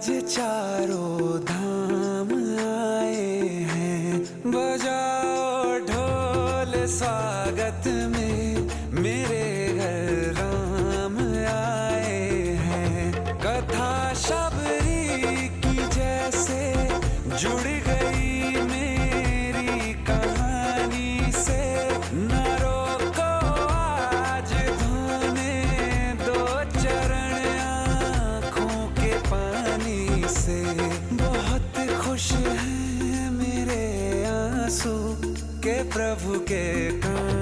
चारों धाम आए हैं, बजाओ ढोल स्वागत में, मेरे घर राम आए हैं। कथा शबरी की जैसे जुड़ गई मेरी कहानी से, न रोको आज धोने दो चरण आँखों के पानी से। बहुत खुश हैं मेरे आंसू के प्रभु के काम